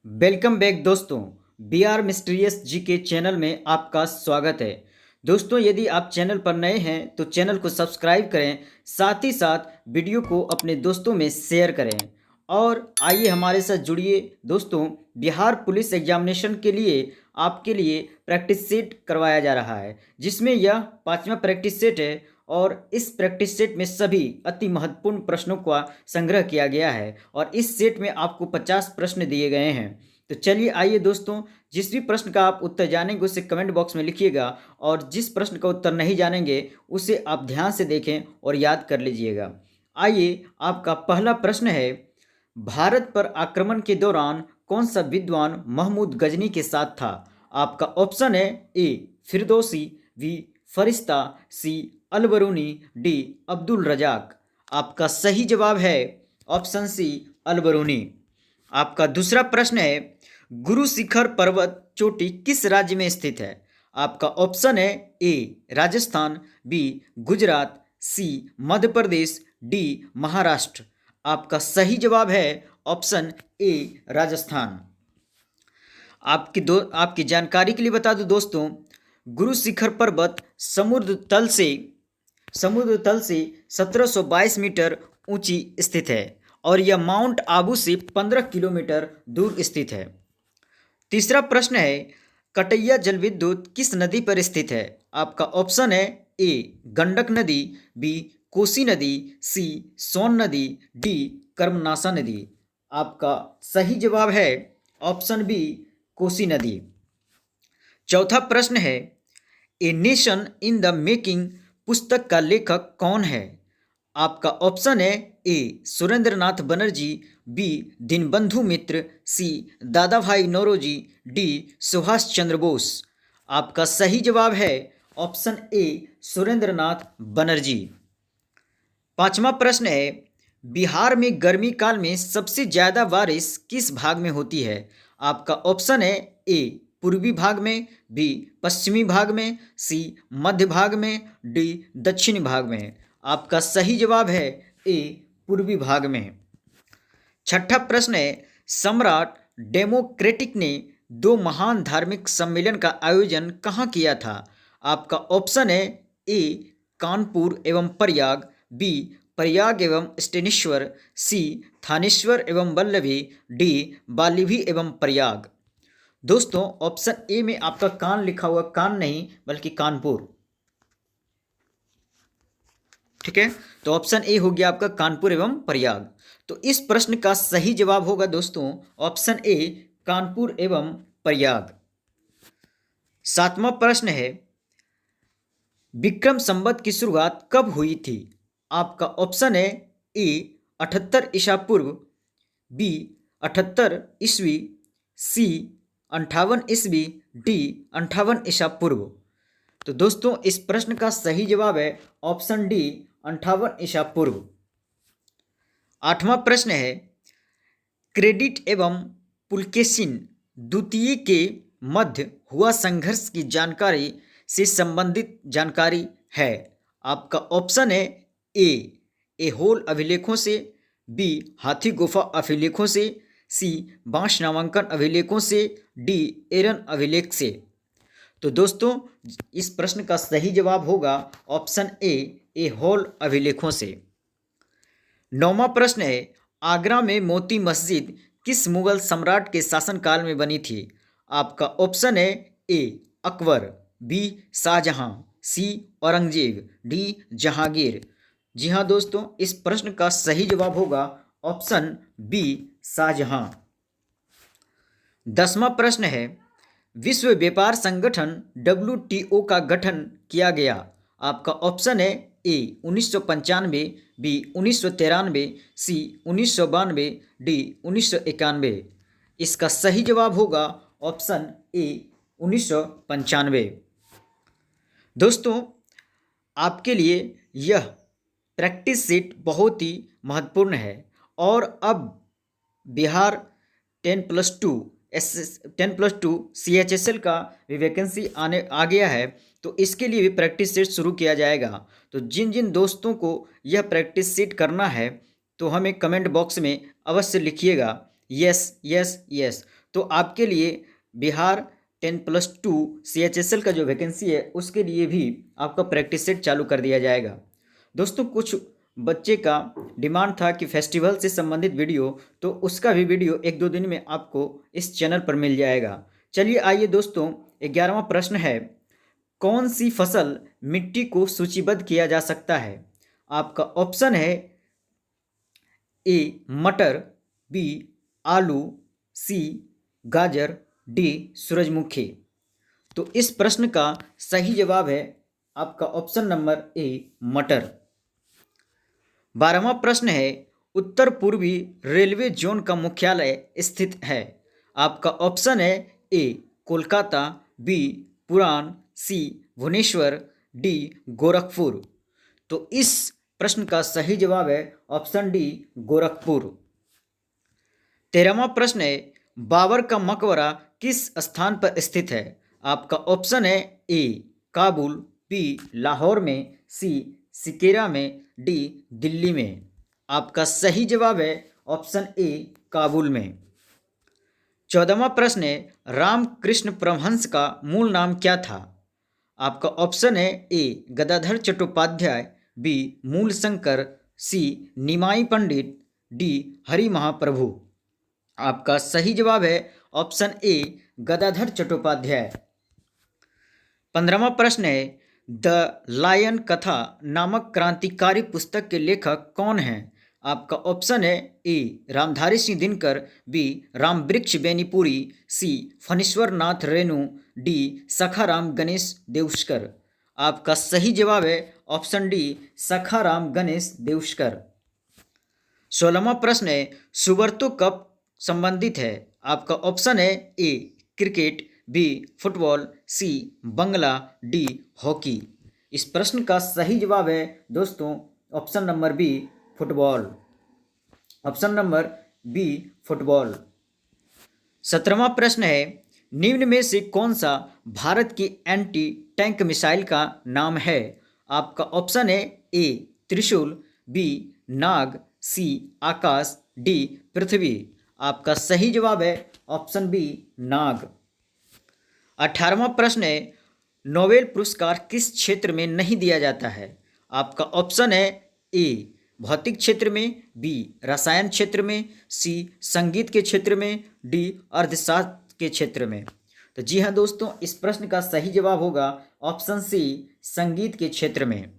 Welcome back दोस्तों। B are mysterious जी के channel में आपका स्वागत है। दोस्तों, यदि आप चैनल पर नए हैं तो चैनल को सब्सक्राइब करें, साथ ही साथ वीडियो को अपने दोस्तों में शेयर करें। और आइए हमारे साथ जुड़िए दोस्तों। बिहार पुलिस एग्जामिनेशन के लिए आपके लिए प्रैक्टिस सेट करवाया जा रहा है, जिसमें यह 5वां प्रैक्टिस सेट है। और इस प्रैक्टिस सेट में सभी अति महत्वपूर्ण प्रश्नों का संग्रह किया गया है और इस सेट में आपको 50 प्रश्न दिए गए हैं। तो चलिए आइए दोस्तों, जिस भी प्रश्न का आप उत्तर जानेंगे उसे कमेंट बॉक्स में लिखिएगा और जिस प्रश्न का उत्तर नहीं जानेंगे उसे आप ध्यान से देखें और याद कर लीजिएगा। आइए, आपका पहला प्रश्न है, भारत पर आक्रमण के दौरान कौन सा विद्वान महमूद गजनी के साथ था? आपका ऑप्शन है ए फिरदौसी, बी फरिश्ता, सी अलबरूनी, डी अब्दुल रजाक। आपका सही जवाब है ऑप्शन सी अलबरूनी। आपका दूसरा प्रश्न है, गुरु शिखर पर्वत चोटी किस राज्य में स्थित है? आपका ऑप्शन है ए राजस्थान, बी गुजरात, सी मध्य प्रदेश, डी महाराष्ट्र। आपका सही जवाब है ऑप्शन ए राजस्थान। आपकी जानकारी के लिए बता दूं दोस्तों, गुरु शिखर पर्वत समुद्र तल से 1722 मीटर ऊंची स्थित है और यह माउंट आबू से 15 किलोमीटर दूर स्थित है। तीसरा प्रश्न है, कटैया जल विद्युत किस नदी पर स्थित है? आपका ऑप्शन है ए गंडक नदी, बी कोसी नदी, सी सोन नदी, डी कर्मनासा नदी। आपका सही जवाब है ऑप्शन बी कोसी नदी। चौथा प्रश्न है, a nation in the making पुस्तक का लेखक कौन है? आपका ऑप्शन है ए सुरेंद्र नाथ बनर्जी, बी दीनबंधु मित्र, सी दादा भाई नौरोजी, डी सुभाष चंद्र बोस। आपका सही जवाब है ऑप्शन ए सुरेंद्र नाथ बनर्जी। पांचवा प्रश्न है, बिहार में गर्मी काल में सबसे ज़्यादा बारिश किस भाग में होती है? आपका ऑप्शन है ए पूर्वी भाग में, बी पश्चिमी भाग में, सी मध्य भाग में, डी दक्षिणी भाग में। आपका सही जवाब है ए पूर्वी भाग में। छठा प्रश्न है, सम्राट डेमोक्रेटिक ने दो महान धार्मिक सम्मेलन का आयोजन कहाँ किया था? आपका ऑप्शन है ए कानपुर एवं प्रयाग, बी प्रयाग एवं स्टेनेश्वर, सी थानेश्वर एवं वल्लभी, डी बालिभी एवं प्रयाग। दोस्तों, ऑप्शन ए में आपका कान लिखा हुआ, कान नहीं बल्कि कानपुर। ठीक है, तो ऑप्शन ए हो गया आपका कानपुर एवं प्रयाग। तो इस प्रश्न का सही जवाब होगा दोस्तों ऑप्शन ए कानपुर एवं प्रयाग। सातवां प्रश्न है, विक्रम संवत की शुरुआत कब हुई थी? आपका ऑप्शन है ए 78 ईसा पूर्व, बी 78 ईस्वी, सी 58 ईस्वी, डी 58 ईसा पूर्व। तो दोस्तों, इस प्रश्न का सही जवाब है ऑप्शन डी 58 ईसा पूर्व। आठवां प्रश्न है, क्रेडिट एवं पुलकेशिन द्वितीय के मध्य हुआ संघर्ष की जानकारी से संबंधित जानकारी है। आपका ऑप्शन है ए होल अभिलेखों से, बी हाथी गुफा अभिलेखों से, सी बांस नामांकन अभिलेखों से, डी एरन अभिलेख से। तो दोस्तों, इस प्रश्न का सही जवाब होगा ऑप्शन ए होल अभिलेखों से। नौवां प्रश्न है, आगरा में मोती मस्जिद किस मुगल सम्राट के शासनकाल में बनी थी? आपका ऑप्शन है ए अकबर, बी शाहजहां, सी औरंगजेब, डी जहांगीर। जी हाँ दोस्तों, इस प्रश्न का सही जवाब होगा ऑप्शन बी शाहजहां। 10वां प्रश्न है, विश्व व्यापार संगठन WTO का गठन किया गया। आपका ऑप्शन है ए 1995, बी 1993, सी 1992, डी 1991। इसका सही जवाब होगा ऑप्शन ए 1995। दोस्तों, आपके लिए यह प्रैक्टिस सेट बहुत ही महत्वपूर्ण है और अब बिहार 10+2 CHSL का भी वैकेंसी आ गया है, तो इसके लिए भी प्रैक्टिस सेट शुरू किया जाएगा। तो जिन जिन दोस्तों को यह प्रैक्टिस सेट करना है तो हमें कमेंट बॉक्स में अवश्य लिखिएगा। Yes yes yes. तो आपके लिए बिहार 10+2 CHSL का जो वैकेंसी है उसके लिए भी आपका प्रैक्टिस सेट चालू कर दिया जाएगा। दोस्तों कुछ बच्चे का डिमांड था कि फेस्टिवल से संबंधित वीडियो, तो उसका भी वीडियो 1-2 दिन में आपको इस चैनल पर मिल जाएगा। चलिए आइए दोस्तों, 11वां प्रश्न है, कौन सी फसल मिट्टी को सूचीबद्ध किया जा सकता है? आपका ऑप्शन है ए मटर, बी आलू, सी गाजर, डी सूरजमुखी। तो इस प्रश्न का सही जवाब है आपका ऑप्शन नंबर ए मटर। 12वां प्रश्न है, उत्तर पूर्वी रेलवे जोन का मुख्यालय स्थित है? आपका ऑप्शन है ए कोलकाता, बी पुरान, सी भुवनेश्वर, डी गोरखपुर। तो इस प्रश्न का सही जवाब है ऑप्शन डी गोरखपुर। 13वां प्रश्न है, बाबर का मकबरा किस स्थान पर स्थित है? आपका ऑप्शन है ए काबुल, बी लाहौर में, सी सिकेरा में, डी दिल्ली में। आपका सही जवाब है ऑप्शन ए काबुल में। 14वां प्रश्न है, रामकृष्ण परमहंस का मूल नाम क्या था? आपका ऑप्शन है ए गदाधर चट्टोपाध्याय, बी मूल शंकर, सी निमाई पंडित, डी हरि महाप्रभु। आपका सही जवाब है ऑप्शन ए गदाधर चट्टोपाध्याय। 15वां प्रश्न है, द लायन कथा नामक क्रांतिकारी पुस्तक के लेखक कौन हैं? आपका ऑप्शन है A Ramdhari Singh Dinkar, B Rambriksh Benipuri, C Phanishwar Nath Renu, D Sakharam Ganesh Deuskar. आपका सही जवाब है ऑप्शन डी सखाराम गणेश देउस्कर। 16वां प्रश्न है, सुब्रतो कप संबंधित है? आपका ऑप्शन है A cricket, B football, C Bangla, D hockey. इस प्रश्न का सही जवाब है दोस्तों option number B football. Option number B football. 17वां प्रश्न है, निम्न में से कौन सा भारत की एंटी टैंक मिसाइल का नाम है? आपका ऑप्शन है ए त्रिशूल, बी नाग, सी आकाश, डी पृथ्वी। आपका सही जवाब है ऑप्शन बी नाग। 18वां प्रश्न है, नोबेल पुरस्कार किस क्षेत्र में नहीं दिया जाता है? आपका ऑप्शन है ए भौतिक क्षेत्र में, बी रसायन क्षेत्र में, सी संगीत के क्षेत्र में, डी अर्थशास्त्र के क्षेत्र में। तो जी हाँ दोस्तों, इस प्रश्न का सही जवाब होगा ऑप्शन सी संगीत के क्षेत्र में।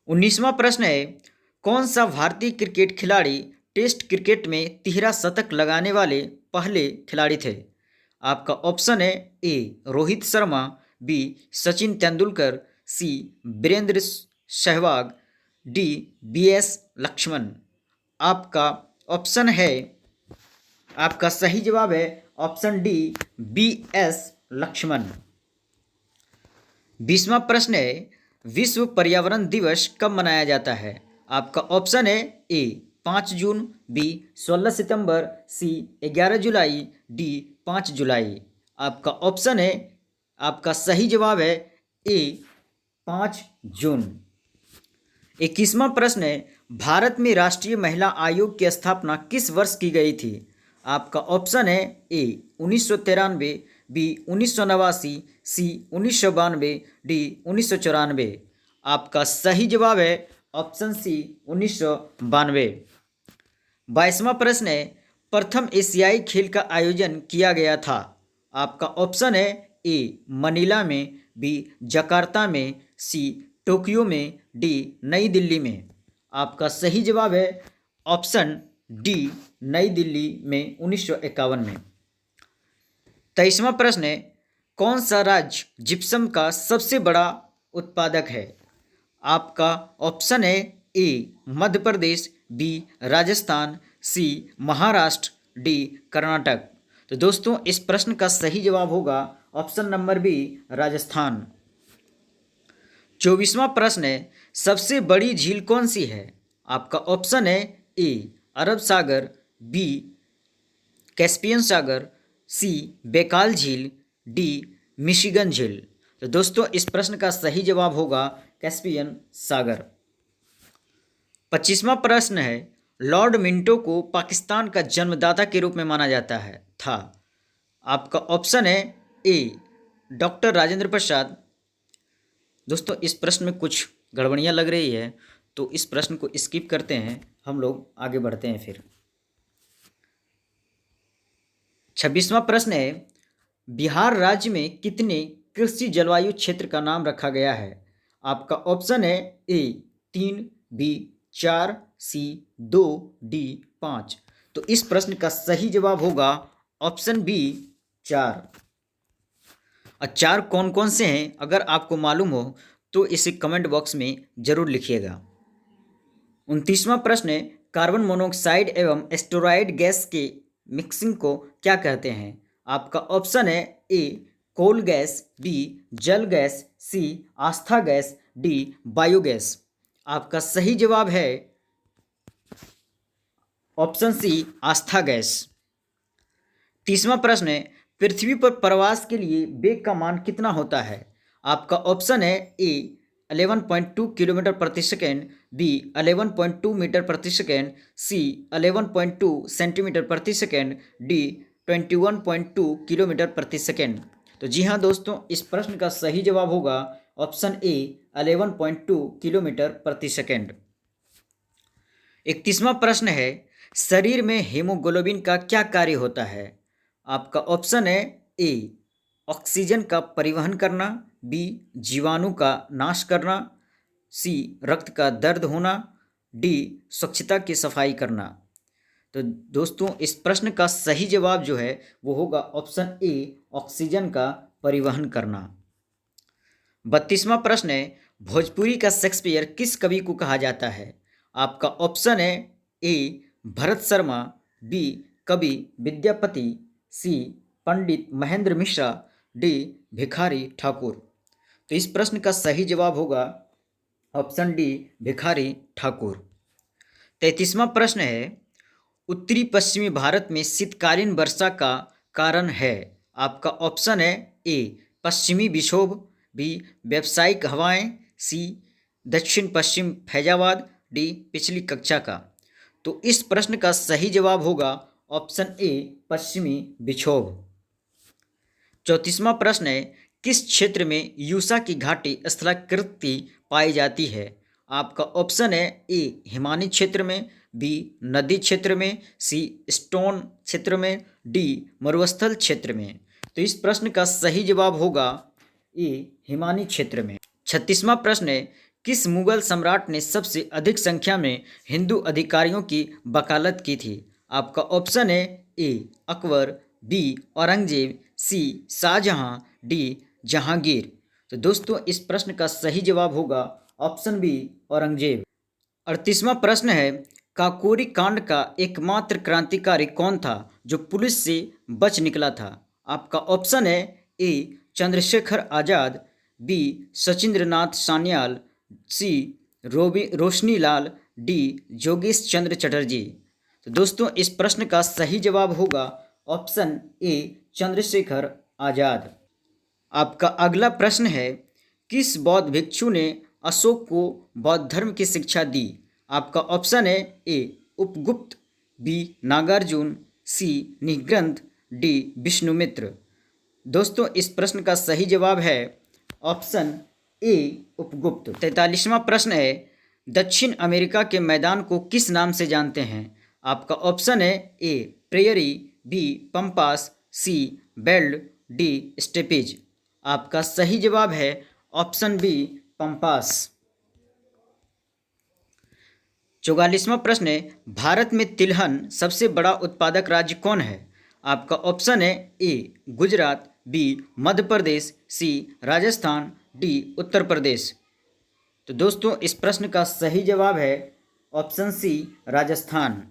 19वां प्रश्न है, कौन सा भारतीय क्रिकेट खिलाड़ी टेस्ट क्रिकेट में 13 शतक लगाने वाले पहले खिलाड़ी थे? आपका ऑप्शन है ए रोहित शर्मा, बी सचिन तेंदुलकर, सी वीरेंद्र सहवाग, डी BS लक्ष्मण। आपका ऑप्शन है, आपका सही जवाब है ऑप्शन डी BS लक्ष्मण। 20वां प्रश्न है, विश्व पर्यावरण दिवस कब मनाया जाता है? आपका ऑप्शन है ए 5 जून, बी 16 सितंबर, सी 11 जुलाई, डी 5 जुलाई। आपका ऑप्शन है, आपका सही जवाब है ए 5 जून। 21वां प्रश्न है, भारत में राष्ट्रीय महिला आयोग की स्थापना किस वर्ष की गई थी? आपका ऑप्शन है ए 1993, बी 1989, सी 1992, डी 1994। आपका सही जवाब है ऑप्शन सी 1992। 22वां प्रश्न है, प्रथम एशियाई खेल का आयोजन किया गया था? आपका ऑप्शन है ए मनीला में, बी जकार्ता में, सी टोक्यो में, डी नई दिल्ली में। आपका सही जवाब है ऑप्शन डी नई दिल्ली में 1951 में। 23वां प्रश्न है, कौन सा राज्य जिप्सम का सबसे बड़ा उत्पादक है? आपका ऑप्शन है ए मध्य प्रदेश, बी राजस्थान, सी महाराष्ट्र, डी कर्नाटक। तो दोस्तों इस प्रश्न का सही जवाब होगा ऑप्शन नंबर बी राजस्थान। 24वां प्रश्न है, सबसे बड़ी झील कौन सी है? आपका ऑप्शन है ए अरब सागर, बी कैस्पियन सागर, सी बैकाल झील, डी मिशिगन झील। तो दोस्तों इस प्रश्न का सही जवाब होगा कैस्पियन सागर। 25वां प्रश्न है, लॉर्ड मिंटो को पाकिस्तान का जन्मदाता के रूप में माना जाता है था? आपका ऑप्शन है ए डॉक्टर राजेंद्र प्रसाद। दोस्तों इस प्रश्न में कुछ गड़बड़ियाँ लग रही है, तो इस प्रश्न को स्किप करते हैं, हम लोग आगे बढ़ते हैं। फिर 26वां प्रश्न है, बिहार राज्य में कितने कृषि जलवायु क्षेत्र का नाम रखा गया है? आपका ऑप्शन है ए 3, बी 4, सी 2, डी 5। तो इस प्रश्न का सही जवाब होगा ऑप्शन बी 4। और 4 कौन कौन से हैं, अगर आपको मालूम हो तो इसे कमेंट बॉक्स में जरूर लिखिएगा। 29वां प्रश्न है, कार्बन मोनोऑक्साइड एवं एस्टोराइड गैस के मिक्सिंग को क्या कहते हैं? आपका ऑप्शन है ए कोल गैस, बी जल गैस, सी आस्था गैस, डी बायोगैस। आपका सही जवाब है ऑप्शन सी आस्था गैस। 30वां प्रश्न है, पृथ्वी पर प्रवास के लिए वेग का मान कितना होता है? आपका ऑप्शन है ए 11.2 किलोमीटर प्रति सेकेंड, बी 11.2 मीटर प्रति सेकेंड, सी 11.2 सेंटीमीटर प्रति सेकेंड, डी 21.2 किलोमीटर प्रति सेकेंड। तो जी हाँ दोस्तों, इस प्रश्न का सही जवाब होगा ऑप्शन ए 11.2 किलोमीटर प्रति सेकेंड। 31वां प्रश्न है, शरीर में हीमोग्लोबिन का क्या कार्य होता है? आपका ऑप्शन है ए ऑक्सीजन का परिवहन करना, बी जीवाणु का नाश करना, सी रक्त का दर्द होना, डी स्वच्छता की सफाई करना। तो दोस्तों इस प्रश्न का सही जवाब जो है वो होगा ऑप्शन ए ऑक्सीजन का परिवहन करना। 32वां प्रश्न है, भोजपुरी का शेक्सपियर किस कवि को कहा जाता है? आपका ऑप्शन है ए भरत शर्मा, बी कवि विद्यापति, सी पंडित महेंद्र मिश्रा, डी भिखारी ठाकुर। तो इस प्रश्न का सही जवाब होगा ऑप्शन डी भिखारी ठाकुर। 33वां प्रश्न है, उत्तरी पश्चिमी भारत में शीतकालीन वर्षा का कारण है? आपका ऑप्शन है ए पश्चिमी विक्षोभ, बी व्यावसायिक हवाएं, सी दक्षिण पश्चिम फैजाबाद, डी पिछली कक्षा का। तो इस प्रश्न का सही जवाब होगा ऑप्शन ए पश्चिमी विक्षोभ। 34वां प्रश्न है, किस क्षेत्र में यूसा की घाटी स्थलाकृति पाई जाती है? आपका ऑप्शन है ए हिमानी क्षेत्र में, बी नदी क्षेत्र में, सी स्टोन क्षेत्र में, डी मरुस्थल क्षेत्र में। तो इस प्रश्न का सही जवाब होगा ए हिमानी क्षेत्र में। 36वां प्रश्न है, किस मुगल सम्राट ने सबसे अधिक संख्या में हिंदू अधिकारियों की वकालत की थी? आपका ऑप्शन है ए अकबर, बी औरंगजेब, सी शाहजहां, डी जहांगीर। तो दोस्तों इस प्रश्न का सही जवाब होगा ऑप्शन बी औरंगजेब। 38वां प्रश्न है, काकोरी कांड का एकमात्र क्रांतिकारी कौन था जो पुलिस से बच निकला था? आपका ऑप्शन है ए चंद्रशेखर आज़ाद, बी सचिंद्रनाथ सान्याल, सी रोशनी लाल, डी जोगेश चंद्र चटर्जी। तो दोस्तों इस प्रश्न का सही जवाब होगा ऑप्शन ए चंद्रशेखर आज़ाद। आपका अगला प्रश्न है, किस बौद्ध भिक्षु ने अशोक को बौद्ध धर्म की शिक्षा दी? आपका ऑप्शन है ए उपगुप्त, बी नागार्जुन, सी निग्रंथ, डी विष्णुमित्र। दोस्तों इस प्रश्न का सही जवाब है ऑप्शन ए उपगुप्त। 43वां प्रश्न है, दक्षिण अमेरिका के मैदान को किस नाम से जानते हैं? आपका ऑप्शन है ए प्रेयरी, बी पंपास, सी बेल्ट, डी स्टेपेज। आपका सही जवाब है ऑप्शन बी पंपास। 44वां प्रश्न है, भारत में तिलहन सबसे बड़ा उत्पादक राज्य कौन है? आपका ऑप्शन है ए गुजरात, बी मध्य प्रदेश, सी राजस्थान, डी उत्तर प्रदेश। तो दोस्तों इस प्रश्न का सही जवाब है ऑप्शन सी राजस्थान।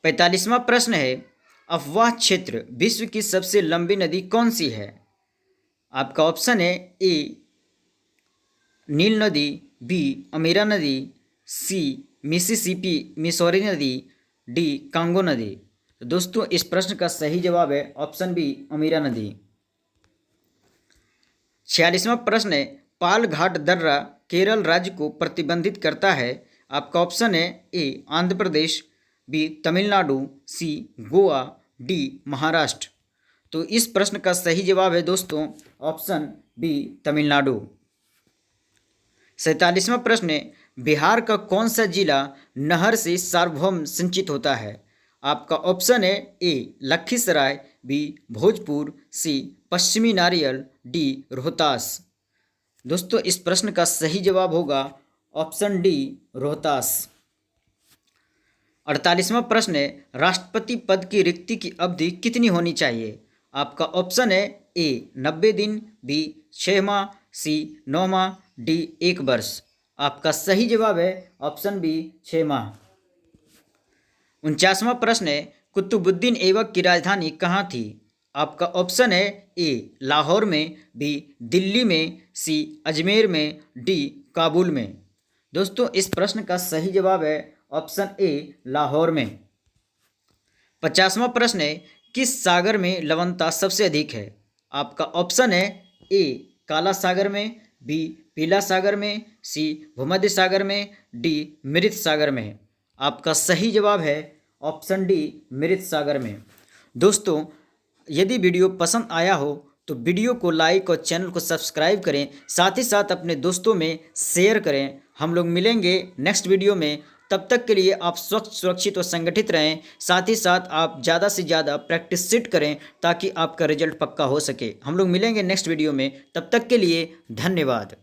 45वां प्रश्न है, अफवाह क्षेत्र विश्व की सबसे लंबी नदी कौन सी है? आपका ऑप्शन है ए नील नदी, बी अमीरा नदी, सी मिसिसिपी मिसौरी नदी, डी कांगो नदी। तो दोस्तों इस प्रश्न का सही जवाब है ऑप्शन बी अमीरा नदी। 46वां प्रश्न है, पाल घाट दर्रा केरल राज्य को प्रतिबंधित करता है। आपका ऑप्शन है ए आंध्र प्रदेश, बी तमिलनाडु, सी गोवा, डी महाराष्ट्र। तो इस प्रश्न का सही जवाब है दोस्तों ऑप्शन बी तमिलनाडु। 47वां प्रश्न है, बिहार का कौन सा जिला नहर से सार्वभौम सिंचित होता है? आपका ऑप्शन है ए लखीसराय, बी भोजपुर, सी पश्चिमी नारियल, डी रोहतास। दोस्तों इस प्रश्न का सही जवाब होगा ऑप्शन डी रोहतास। 48वां प्रश्न है, राष्ट्रपति पद की रिक्ति की अवधि कितनी होनी चाहिए? आपका ऑप्शन है ए 90 दिन, बी 6 माह, सी 9 माह, डी 1 वर्ष। आपका सही जवाब है ऑप्शन बी 6 माह। 49वां प्रश्न है, कुतुबुद्दीन ऐबक की राजधानी कहाँ थी? आपका ऑप्शन है ए लाहौर में, बी दिल्ली में, सी अजमेर में, डी काबुल में। दोस्तों इस प्रश्न का सही जवाब है ऑप्शन ए लाहौर में। 50वां प्रश्न है, किस सागर में लवणता सबसे अधिक है? आपका ऑप्शन है ए काला सागर में, बी पीला सागर में, सी भूमध्य सागर में, डी मृत सागर में। आपका सही जवाब है ऑप्शन डी मृत सागर में। दोस्तों यदि वीडियो पसंद आया हो तो वीडियो को लाइक और चैनल को सब्सक्राइब करें, साथ ही साथ अपने दोस्तों में शेयर करें। हम लोग मिलेंगे नेक्स्ट वीडियो में, तब तक के लिए आप सुरक्षित और संगठित रहें। साथ ही साथ आप ज़्यादा से ज़्यादा प्रैक्टिस सीट करें ताकि आपका रिजल्ट पक्का हो सके। हम लोग मिलेंगे नेक्स्ट वीडियो में, तब तक के लिए धन्यवाद।